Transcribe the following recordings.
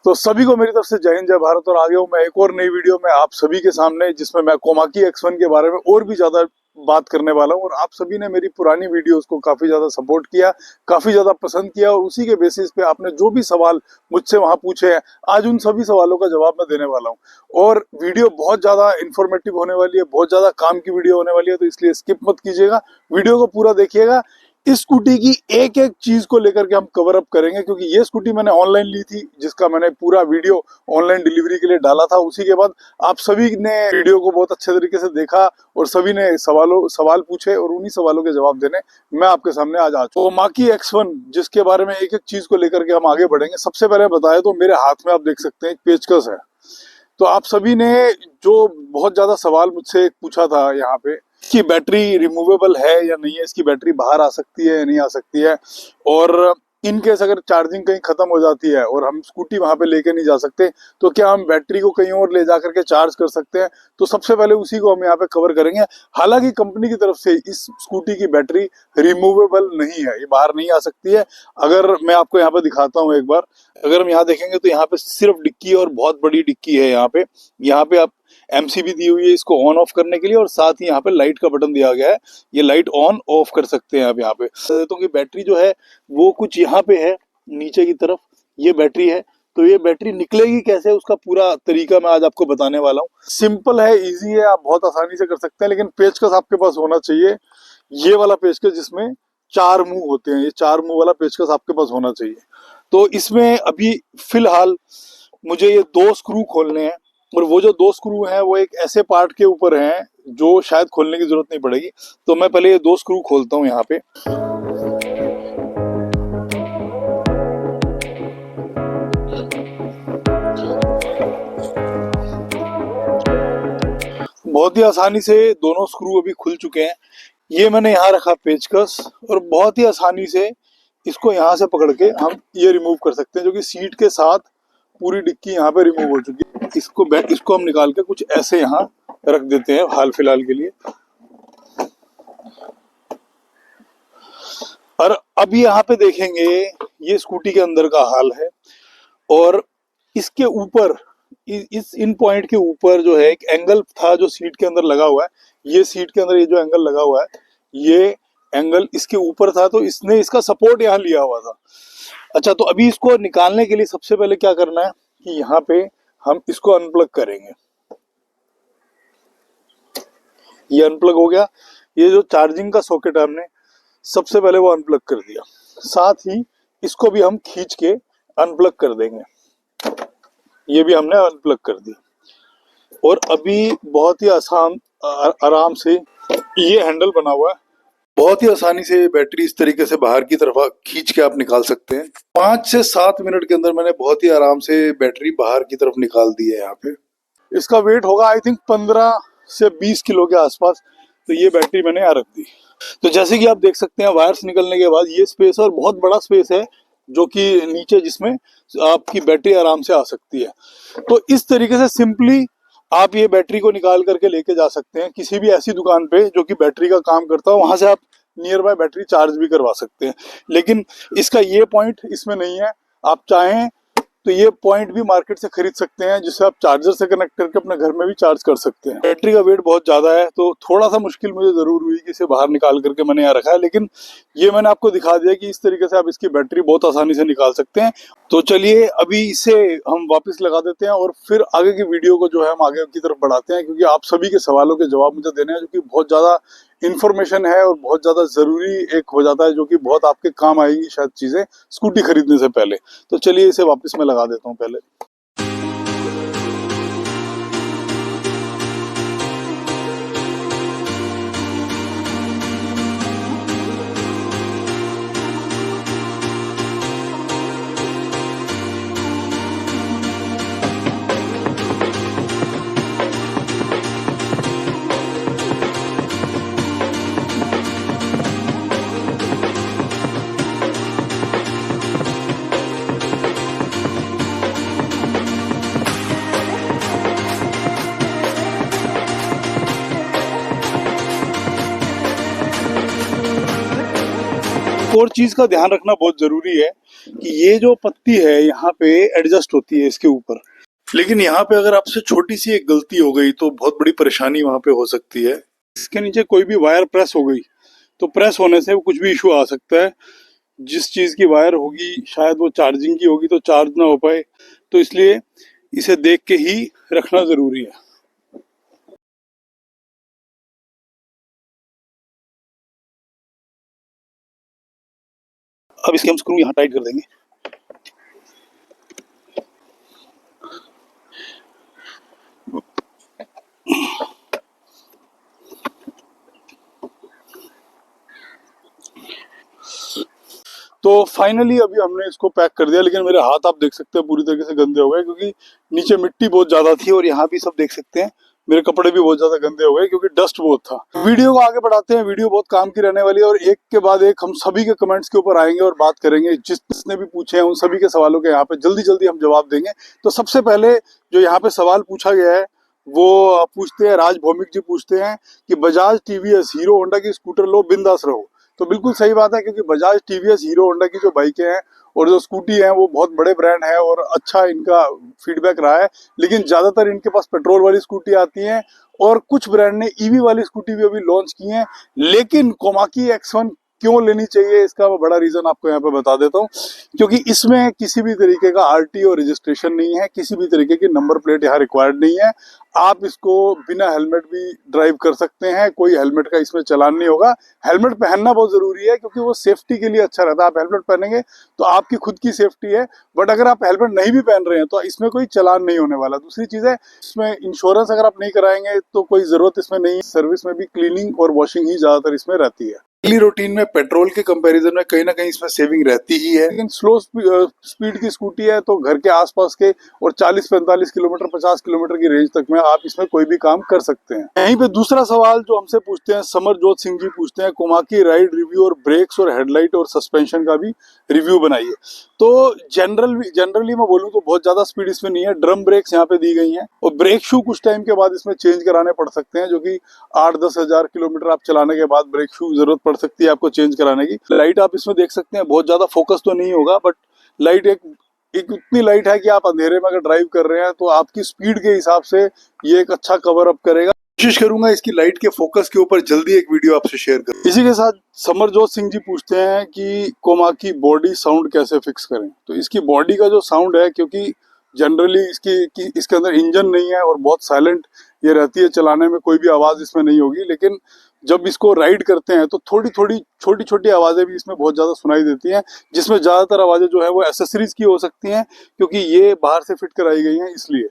तो सभी को मेरी तरफ से जय हिंद जय भारत। और आ गया हूँ मैं एक और नई वीडियो में आप सभी के सामने, जिसमें मैं कोमाकी X1 के बारे में और भी ज्यादा बात करने वाला हूँ। और आप सभी ने मेरी पुरानी वीडियोस को काफी ज्यादा सपोर्ट किया, काफी ज्यादा पसंद किया, और उसी के बेसिस पे आपने जो भी सवाल मुझसे वहां पूछे हैं, आज उन सभी सवालों का जवाब मैं देने वाला हूँ। और वीडियो बहुत ज्यादा इंफॉर्मेटिव होने वाली है, बहुत ज्यादा काम की वीडियो होने वाली है, तो इसलिए स्किप मत कीजिएगा, वीडियो को पूरा देखिएगा। इस स्कूटी की एक एक चीज को लेकर के हम कवर अप करेंगे, क्योंकि ये स्कूटी मैंने ऑनलाइन ली थी, जिसका मैंने पूरा वीडियो ऑनलाइन डिलीवरी के लिए डाला था। उसी के बाद आप सभी ने वीडियो को बहुत अच्छे तरीके से देखा और सभी ने सवाल पूछे, और उन्हीं सवालों के जवाब देने मैं आपके सामने आज आ चुका हूं। कोमाकी X1, जिसके बारे में एक एक चीज को लेकर के हम आगे बढ़ेंगे। सबसे पहले बताया तो मेरे हाथ में आप देख सकते हैं एक पेचकस है। तो आप सभी ने जो बहुत ज्यादा सवाल मुझसे पूछा था यहाँ पे, इसकी बैटरी रिमूवेबल है या नहीं है, इसकी बैटरी बाहर आ सकती है या नहीं आ सकती है, और इन केस अगर चार्जिंग कहीं खत्म हो जाती है और हम स्कूटी वहां पे लेके नहीं जा सकते, तो क्या हम बैटरी को कहीं और ले जा करके चार्ज कर सकते हैं। तो सबसे पहले उसी को हम यहाँ पे कवर करेंगे। हालांकि कंपनी की तरफ से इस स्कूटी की बैटरी रिमूवेबल नहीं है, ये बाहर नहीं आ सकती है। अगर मैं आपको यहाँ पे दिखाता हूँ एक बार, अगर हम यहाँ देखेंगे तो यहाँ पे सिर्फ डिक्की, और बहुत बड़ी डिक्की है यहाँ पे आप एमसीबी दी हुई है इसको ऑन ऑफ करने के लिए, और साथ ही यहाँ पे लाइट का बटन दिया गया है, ये लाइट ऑन ऑफ कर सकते हैं आप यहाँ पे। तो कि बैटरी जो है वो कुछ यहाँ पे है नीचे की तरफ, ये बैटरी है। तो ये बैटरी निकलेगी कैसे, उसका पूरा तरीका मैं आज आपको बताने वाला हूँ। सिंपल है, इजी है, आप बहुत आसानी से कर सकते हैं, लेकिन पेचकस आपके पास होना चाहिए, ये वाला पेचकस जिसमें 4 मुंह होते हैं, ये 4 मुंह वाला पेचकस आपके पास होना चाहिए। तो इसमें अभी फिलहाल मुझे ये 2 स्क्रू खोलने हैं, और वो जो 2 स्क्रू हैं वो एक ऐसे पार्ट के ऊपर हैं जो शायद खोलने की जरूरत नहीं पड़ेगी। तो मैं पहले ये 2 स्क्रू खोलता हूँ यहाँ पे। बहुत ही आसानी से दोनों स्क्रू अभी खुल चुके हैं। ये मैंने यहाँ रखा पेचकस, और बहुत ही आसानी से इसको यहाँ से पकड़ के हम ये रिमूव कर सकते हैं, जो कि सीट के साथ पूरी डिक्की यहाँ पे रिमूव हो चुकी है। इसको हम निकाल के कुछ ऐसे यहाँ रख देते हैं हाल फिलहाल के लिए। और अभी यहाँ पे देखेंगे ये स्कूटी के अंदर का हाल है, और इसके ऊपर इन पॉइंट के ऊपर जो है एक एंगल था जो सीट के अंदर लगा हुआ है। ये सीट के अंदर ये जो एंगल लगा हुआ है, ये एंगल इसके ऊपर था, तो इसने इसका सपोर्ट यहाँ लिया हुआ था। अच्छा, तो अभी इसको निकालने के लिए सबसे पहले क्या करना है कि यहाँ पे हम इसको अनप्लग करेंगे। ये अनप्लग हो गया। ये जो चार्जिंग का सॉकेट है हमने सबसे पहले वो अनप्लग कर दिया, साथ ही इसको भी हम खींच के अनप्लग कर देंगे। ये भी हमने अनप्लग कर दिया, और अभी बहुत ही आराम से ये हैंडल बना हुआ है, बहुत ही आसानी से बैटरी इस तरीके से बाहर की तरफ खींच के आप निकाल सकते हैं। 5 से 7 मिनट के अंदर मैंने बहुत ही आराम से बैटरी बाहर की तरफ निकाल दी है। यहाँ पे इसका वेट होगा आई थिंक 15 से 20 किलो के आसपास। तो ये बैटरी मैंने यहाँ रख दी। तो जैसे कि आप देख सकते हैं, वायर्स निकलने के बाद ये स्पेस, और बहुत बड़ा स्पेस है जो कि नीचे, जिसमें आपकी बैटरी आराम से आ सकती है। तो इस तरीके से सिंपली आप ये बैटरी को निकाल करके लेके जा सकते हैं किसी भी ऐसी दुकान पे जो कि बैटरी का काम करता हो, वहां से आप नियर बाय बैटरी चार्ज भी करवा सकते हैं। लेकिन इसका ये पॉइंट इसमें नहीं है। आप चाहें तो ये पॉइंट भी मार्केट से खरीद सकते हैं, जिससे आप चार्जर से कनेक्ट करके अपने घर में भी चार्ज कर सकते हैं। बैटरी का वेट बहुत ज्यादा है, तो थोड़ा सा मुश्किल मुझे जरूर हुई कि इसे बाहर निकाल करके मैंने यहाँ रखा है, लेकिन ये मैंने आपको दिखा दिया कि इस तरीके से आप इसकी बैटरी बहुत आसानी से निकाल सकते हैं। तो चलिए अभी इसे हम वापस लगा देते हैं, और फिर आगे की वीडियो को जो है हम आगे की तरफ बढ़ाते हैं, क्योंकि आप सभी के सवालों के जवाब मुझे देने हैं, जो कि बहुत ज्यादा इन्फॉर्मेशन है और बहुत ज्यादा जरूरी एक हो जाता है, जो कि बहुत आपके काम आएगी शायद चीजें स्कूटी खरीदने से पहले। तो चलिए इसे वापस मैं लगा देता हूँ पहले। और चीज का ध्यान रखना बहुत जरूरी है कि ये जो पत्ती है यहाँ पे एडजस्ट होती है इसके ऊपर, लेकिन यहाँ पे अगर आपसे छोटी सी एक गलती हो गई तो बहुत बड़ी परेशानी वहां पे हो सकती है। इसके नीचे कोई भी वायर प्रेस हो गई तो प्रेस होने से कुछ भी इशू आ सकता है। जिस चीज की वायर होगी शायद वो चार्जिंग की होगी तो चार्ज ना हो पाए, तो इसलिए इसे देख के ही रखना जरूरी है। अब इसके हम स्क्रू यहाँ टाइट कर देंगे। तो फाइनली अभी हमने इसको पैक कर दिया, लेकिन मेरे हाथ आप देख सकते हैं पूरी तरीके से गंदे हो गए क्योंकि नीचे मिट्टी बहुत ज्यादा थी और यहाँ भी सब देख सकते हैं मेरे कपड़े भी बहुत ज्यादा गंदे हो गए क्योंकि डस्ट बहुत था। वीडियो को आगे बढ़ाते हैं, वीडियो बहुत काम की रहने वाली है और एक के बाद एक हम सभी के कमेंट्स के ऊपर आएंगे और बात करेंगे। जिसने भी पूछे हैं उन सभी के सवालों के यहाँ पे जल्दी जल्दी हम जवाब देंगे। तो सबसे पहले जो यहाँ पे सवाल पूछा गया है वो पूछते हैं, राज भौमिक जी पूछते हैं कि बजाज टीवीएस हीरो होंडा की स्कूटर लो बिंदास रहो। तो बिल्कुल सही बात है क्योंकि बजाज टीवीएस हीरो होंडा की जो बाइकें हैं और जो स्कूटी है वो बहुत बड़े ब्रांड है और अच्छा इनका फीडबैक रहा है, लेकिन ज्यादातर इनके पास पेट्रोल वाली स्कूटी आती है और कुछ ब्रांड ने ईवी वाली स्कूटी भी अभी लॉन्च की है। लेकिन कोमाकी X1 क्यों लेनी चाहिए इसका मैं बड़ा रीजन आपको यहाँ पे बता देता हूँ, क्योंकि इसमें किसी भी तरीके का आरटीओ रजिस्ट्रेशन नहीं है, किसी भी तरीके की नंबर प्लेट यहाँ रिक्वायर्ड नहीं है। आप इसको बिना हेलमेट भी ड्राइव कर सकते हैं, कोई हेलमेट का इसमें चालान नहीं होगा। हेलमेट पहनना बहुत जरूरी है क्योंकि वो सेफ्टी के लिए अच्छा रहता है। आप हेलमेट पहनेंगे तो आपकी खुद की सेफ्टी है, बट अगर आप हेलमेट नहीं भी पहन रहे हैं तो इसमें कोई चालान नहीं होने वाला। दूसरी चीज है इसमें इंश्योरेंस अगर आप नहीं कराएंगे तो कोई जरूरत इसमें नहीं। सर्विस में भी क्लीनिंग और वॉशिंग ही ज्यादातर इसमें रहती है। डेली रूटीन में पेट्रोल के कंपैरिजन में कहीं ना कहीं इसमें सेविंग रहती ही है, लेकिन स्लो स्पीड की स्कूटी है तो घर के आसपास के और 40-45 किलोमीटर 50 किलोमीटर की रेंज तक में आप इसमें कोई भी काम कर सकते हैं। यहीं पे दूसरा सवाल जो हमसे पूछते हैं समरजोत सिंह जी पूछते हैं, कोमाकी राइड रिव्यू और ब्रेक्स और हेडलाइट और सस्पेंशन का भी रिव्यू बनाइए। तो जनरली मैं बोलूँ तो बहुत ज्यादा स्पीड इसमें नहीं है। ड्रम ब्रेक्स यहाँ पे दी गई हैं और ब्रेक शू कुछ टाइम के बाद इसमें चेंज कराने पड़ सकते हैं, जो कि 8-10 हजार किलोमीटर आप चलाने के बाद ब्रेक शू जरूरत पड़ सकती है आपको चेंज कराने की। लाइट आप इसमें देख सकते हैं, बहुत ज्यादा फोकस तो नहीं होगा बट लाइट एक उतनी लाइट है कि आप अंधेरे में अगर ड्राइव कर रहे हैं तो आपकी स्पीड के हिसाब से ये एक अच्छा कवर अप करेगा। कोशिश करूंगा इसकी लाइट के फोकस के ऊपर जल्दी एक वीडियो आपसे शेयर करूं। इसी के साथ समरजोत सिंह जी पूछते हैं कि कोमाकी बॉडी साउंड कैसे फिक्स करें। तो इसकी बॉडी का जो साउंड है, क्योंकि जनरली इसके अंदर इंजन नहीं है और बहुत साइलेंट ये रहती है, चलाने में कोई भी आवाज इसमें नहीं होगी, लेकिन जब इसको राइड करते हैं तो थोड़ी थोड़ी छोटी छोटी आवाजें भी इसमें बहुत ज्यादा सुनाई देती हैं, जिसमें ज्यादातर आवाजें जो है वो एसेसरीज की हो सकती हैं क्योंकि ये बाहर से फिट कराई गई हैं इसलिए।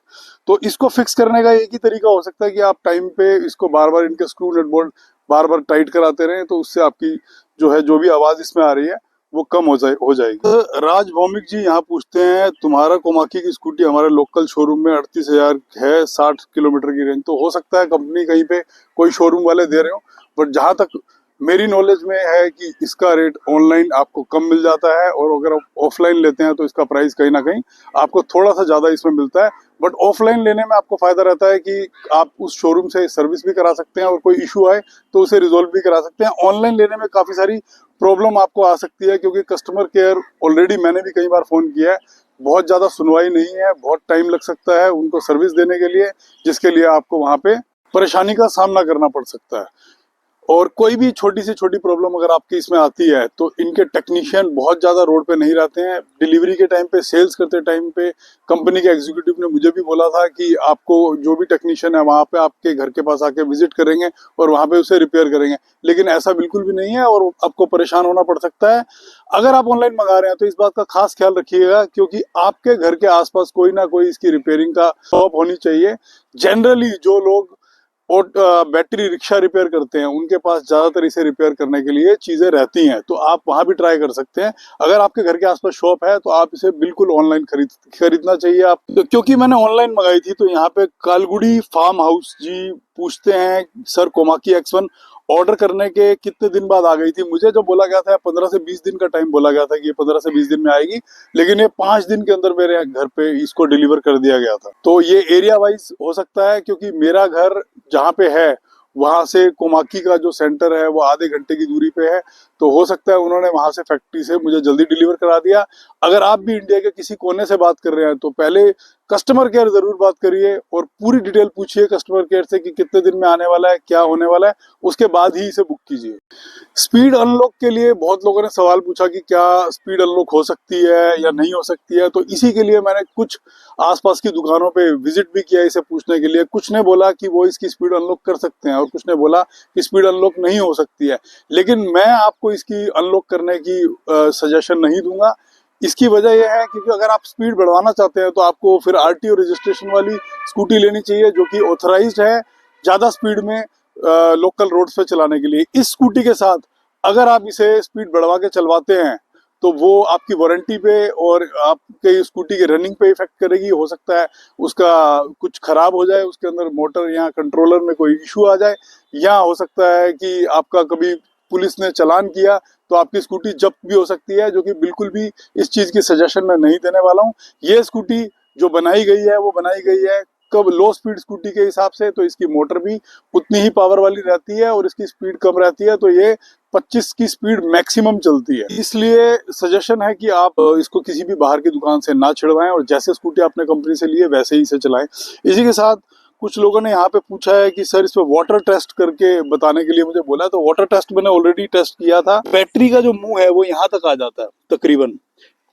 तो इसको फिक्स करने का एक ही तरीका हो सकता है कि आप टाइम पे इसको बार बार इनके स्क्रू नट बोल्ट बार बार टाइट कराते रहें, तो उससे आपकी जो है जो भी आवाज इसमें आ रही है वो कम हो जाएगी। तो राज भौमिक जी यहाँ पूछते हैं, तुम्हारा कोमाकी की स्कूटी हमारे लोकल शोरूम में 38,000 है, 60 किलोमीटर की रेंज। तो हो सकता है कंपनी कहीं पे कोई शोरूम वाले दे रहे हो, बट जहां तक मेरी नॉलेज में है कि इसका रेट ऑनलाइन आपको कम मिल जाता है और अगर आप ऑफलाइन लेते हैं तो इसका प्राइस कहीं ना कहीं आपको थोड़ा सा ज्यादा इसमें मिलता है। बट ऑफलाइन लेने में आपको फायदा रहता है कि आप उस शोरूम से सर्विस भी करा सकते हैं और कोई इशू आए तो उसे रिजोल्व भी करा सकते हैं। ऑनलाइन लेने में काफी सारी प्रॉब्लम आपको आ सकती है क्योंकि कस्टमर केयर ऑलरेडी मैंने भी कई बार फोन किया है, बहुत ज्यादा सुनवाई नहीं है, बहुत टाइम लग सकता है उनको सर्विस देने के लिए, जिसके लिए आपको वहां पे परेशानी का सामना करना पड़ सकता है। और कोई भी छोटी से छोटी प्रॉब्लम अगर आपकी इसमें आती है तो इनके टेक्नीशियन बहुत ज्यादा रोड पे नहीं रहते हैं। डिलीवरी के टाइम पे, सेल्स करते टाइम पे कंपनी के एग्जीक्यूटिव ने मुझे भी बोला था कि आपको जो भी टेक्नीशियन है वहां पे आपके घर के पास आके विजिट करेंगे और वहां पे उसे रिपेयर करेंगे, लेकिन ऐसा बिल्कुल भी नहीं है और आपको परेशान होना पड़ सकता है। अगर आप ऑनलाइन मंगा रहे हैं तो इस बात का खास ख्याल रखिएगा क्योंकि आपके घर के आसपास कोई ना कोई इसकी रिपेयरिंग का शॉप होनी चाहिए। जनरली जो लोग और बैटरी रिक्शा रिपेयर करते हैं उनके पास ज्यादातर इसे रिपेयर करने के लिए चीजें रहती हैं, तो आप वहां भी ट्राई कर सकते हैं। अगर आपके घर के आसपास शॉप है तो आप इसे बिल्कुल ऑनलाइन खरीदना चाहिए आप। तो क्योंकि मैंने ऑनलाइन मंगाई थी तो यहाँ पे कालगुड़ी फार्म हाउस जी पूछते हैं, सर कोमाकी X1 ऑर्डर करने के कितने दिन बाद आ गई थी। मुझे जो बोला गया था 15 से 20 दिन का टाइम बोला गया था कि ये 15 से 20 दिन में आएगी, लेकिन ये 5 दिन के अंदर मेरे घर पे इसको डिलीवर कर दिया गया था। तो ये एरिया वाइज हो सकता है क्योंकि मेरा घर जहाँ पे है वहां से कोमाकी का जो सेंटर है वो आधे घंटे की दूरी पे है, तो हो सकता है उन्होंने वहां से फैक्ट्री से मुझे जल्दी डिलीवर करा दिया। अगर आप भी इंडिया के किसी कोने से बात कर रहे हैं तो पहले कस्टमर केयर जरूर बात करिए और पूरी डिटेल पूछिए कस्टमर केयर से कि कितने दिन में आने वाला है, क्या होने वाला है, उसके बाद ही इसे बुक कीजिए। स्पीड अनलॉक के लिए बहुत लोगों ने सवाल पूछा कि क्या स्पीड अनलॉक हो सकती है या नहीं हो सकती है, तो इसी के लिए मैंने कुछ आसपास की दुकानों पे विजिट भी किया इसे पूछने के लिए। कुछ ने बोला कि वो इसकी स्पीड अनलॉक कर सकते हैं और कुछ ने बोला कि स्पीड अनलॉक नहीं हो सकती है, लेकिन मैं आपको इसकी अनलॉक करने की सजेशन नहीं दूंगा। इसकी वजह यह है क्योंकि अगर आप स्पीड बढ़वाना चाहते हैं तो आपको फिर आरटीओ रजिस्ट्रेशन वाली स्कूटी लेनी चाहिए जो कि ऑथराइज्ड है ज्यादा स्पीड में लोकल रोड्स पे चलाने के लिए। इस स्कूटी के साथ अगर आप इसे स्पीड बढ़वा के चलवाते हैं तो वो आपकी वारंटी पे और आपके स्कूटी के रनिंग पे इफेक्ट करेगी। हो सकता है उसका कुछ खराब हो जाए, उसके अंदर मोटर या कंट्रोलर में कोई इशू आ जाए, या हो सकता है कि आपका कभी पुलिस ने चालान किया तो आपकी स्कूटी जब्त भी हो सकती है, जो कि बिल्कुल भी इस चीज की सजेशन मैं नहीं देने वाला हूँ। ये स्कूटी जो बनाई गई है वो बनाई गई है कब लो स्पीड स्कूटी के हिसाब से, तो इसकी मोटर भी उतनी ही पावर वाली रहती है और इसकी स्पीड कम रहती है, तो ये 25 की स्पीड मैक्सिमम चलती है। इसलिए सजेशन है कि आप इसको किसी भी बाहर की दुकान से ना छिड़वाएं और जैसे स्कूटी आपने कंपनी से लिए वैसे ही इसे चलाएं। इसी के साथ कुछ लोगों ने यहाँ पे पूछा है कि सर इस पे वाटर टेस्ट करके बताने के लिए मुझे बोला, तो वाटर टेस्ट मैंने ऑलरेडी टेस्ट किया था। बैटरी का जो मुंह है वो यहाँ तक आ जाता है तकरीबन,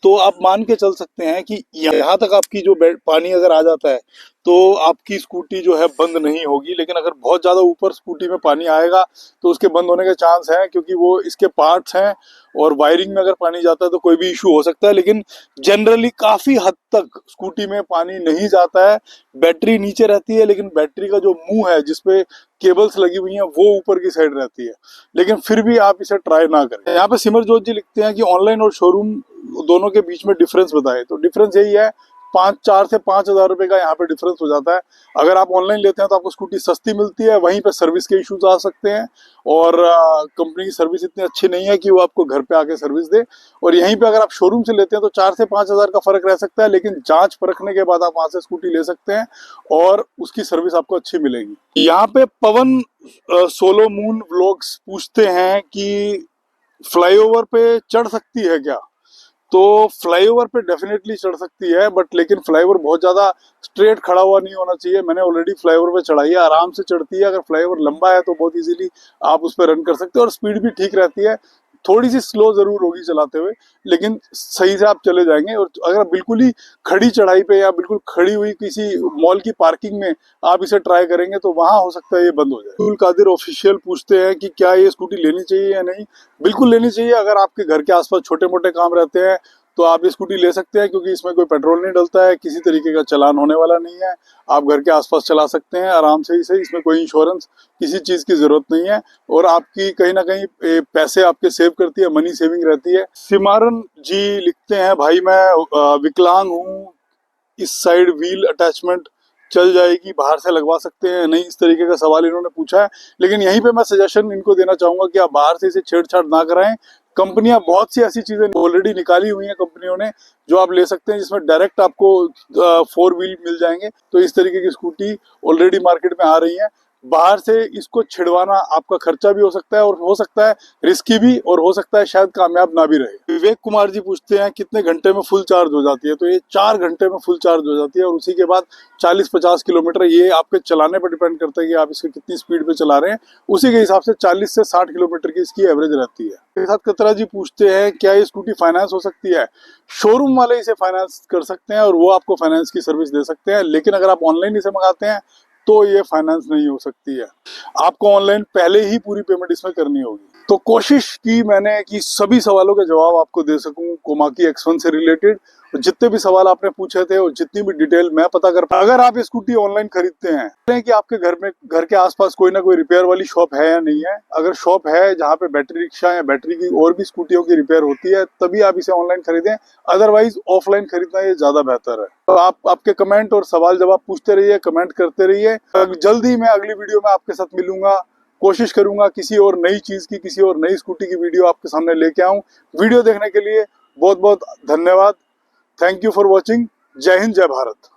तो आप मान के चल सकते हैं कि यहाँ तक आपकी जो पानी अगर आ जाता है तो आपकी स्कूटी जो है बंद नहीं होगी। लेकिन अगर बहुत ज्यादा ऊपर स्कूटी में पानी आएगा तो उसके बंद होने के चांस हैं, क्योंकि वो इसके पार्ट्स हैं और वायरिंग में अगर पानी जाता है तो कोई भी इशू हो सकता है। लेकिन जनरली काफी हद तक स्कूटी में पानी नहीं जाता है। बैटरी नीचे रहती है लेकिन बैटरी का जो मुंह है जिसपे केबल्स लगी हुई हैं वो ऊपर की साइड रहती है, लेकिन फिर भी आप इसे ट्राई ना करें। यहाँ पे सिमरजोत जी लिखते हैं कि ऑनलाइन और शोरूम दोनों के बीच में डिफरेंस बताएं, तो डिफरेंस यही है 4 से 5 हजार रुपए का यहाँ पे डिफरेंस हो जाता है। अगर आप ऑनलाइन लेते हैं तो आपको स्कूटी सस्ती मिलती है, वहीं पे सर्विस के इश्यूज आ सकते हैं और कंपनी की सर्विस इतनी अच्छी नहीं है कि वो आपको घर पे आके सर्विस दे। और यहीं पे अगर आप शोरूम से लेते हैं तो 4 से 5 हजार का फर्क रह सकता है, लेकिन जांच परखने के बाद आप वहां से स्कूटी ले सकते हैं और उसकी सर्विस आपको अच्छी मिलेगी। यहाँ पे पवन सोलो मून व्लॉग्स पूछते हैं कि फ्लाईओवर पे चढ़ सकती है क्या, तो फ्लाईओवर पे डेफिनेटली चढ़ सकती है, बट लेकिन फ्लाईओवर बहुत ज्यादा स्ट्रेट खड़ा हुआ नहीं होना चाहिए। मैंने ऑलरेडी फ्लाईओवर पे चढ़ाई है, आराम से चढ़ती है। अगर फ्लाईओवर लंबा है तो बहुत इजीली आप उस पर रन कर सकते हो और स्पीड भी ठीक रहती है। थोड़ी सी स्लो जरूर होगी चलाते हुए, लेकिन सही से आप चले जाएंगे। और अगर बिल्कुल ही खड़ी चढ़ाई पे या बिल्कुल खड़ी हुई किसी मॉल की पार्किंग में आप इसे ट्राई करेंगे तो वहां हो सकता है ये बंद हो जाए। अब्दुल कादिर ऑफिशियल पूछते हैं कि क्या ये स्कूटी लेनी चाहिए या नहीं। बिल्कुल लेनी चाहिए। अगर आपके घर के आसपास छोटे मोटे काम रहते हैं तो आप ये स्कूटी ले सकते हैं, क्योंकि इसमें कोई पेट्रोल नहीं डलता है, किसी तरीके का चालान होने वाला नहीं है, आप घर के आसपास चला सकते हैं आराम से इसे। इसमें कोई इंश्योरेंस किसी चीज की जरूरत नहीं है और आपकी कहीं ना कहीं पैसे आपके सेव करती है, मनी सेविंग रहती है। सिमारन जी लिखते हैं, भाई मैं विकलांग हूँ, इस साइड व्हील अटैचमेंट चल जाएगी, बाहर से लगवा सकते हैं नहीं, इस तरीके का सवाल इन्होंने पूछा है। लेकिन यहीं पे मैं सजेशन इनको देना चाहूंगा कि आप बाहर से इसे छेड़छाड़ ना कराएं। कंपनियां बहुत सी ऐसी चीजें ऑलरेडी निकाली हुई हैं कंपनियों ने जो आप ले सकते हैं, जिसमें डायरेक्ट आपको 4 व्हील मिल जाएंगे। तो इस तरीके की स्कूटी ऑलरेडी मार्केट में आ रही है। बाहर से इसको छिड़वाना आपका खर्चा भी हो सकता है और हो सकता है रिस्की भी, और हो सकता है शायद कामयाब ना भी रहे। विवेक कुमार जी पूछते हैं कितने घंटे में फुल चार्ज हो जाती है, तो ये 4 घंटे में फुल चार्ज हो जाती है और उसी के बाद 40-50 किलोमीटर, ये आपके चलाने पर डिपेंड करता है कि आप इसको कितनी स्पीड पे चला रहे हैं, उसी के हिसाब से 40 से 60 किलोमीटर की इसकी एवरेज रहती है। मेरे साथ कतरा जी पूछते हैं क्या ये स्कूटी फाइनेंस हो सकती है। शोरूम वाले इसे फाइनेंस कर सकते हैं और वो आपको फाइनेंस की सर्विस दे सकते हैं, लेकिन अगर आप ऑनलाइन इसे मंगाते हैं तो ये फाइनेंस नहीं हो सकती है। आपको ऑनलाइन पहले ही पूरी पेमेंट इसमें करनी होगी। तो कोशिश की मैंने कि सभी सवालों के जवाब आपको दे सकूं कोमाकी X1 से रिलेटेड। जितने भी सवाल आपने पूछे थे और जितनी भी डिटेल मैं पता कर पाया। अगर आप ये स्कूटी ऑनलाइन खरीदते हैं कि आपके घर के आसपास कोई ना कोई रिपेयर वाली शॉप है या नहीं है। अगर शॉप है जहाँ पे बैटरी रिक्शा या बैटरी की और भी स्कूटियों की रिपेयर होती है तभी आप इसे ऑनलाइन खरीदें, अदरवाइज ऑफलाइन खरीदना ये ज्यादा बेहतर है। तो आप आपके कमेंट और सवाल जवाब पूछते रहिए, कमेंट करते रहिए। जल्दी मैं अगली वीडियो में आपके साथ मिलूंगा। कोशिश करूंगा किसी और नई चीज की, किसी और नई स्कूटी की वीडियो आपके सामने लेके आऊं। वीडियो देखने के लिए बहुत बहुत धन्यवाद। Thank you for watching. जय हिंद, जय भारत।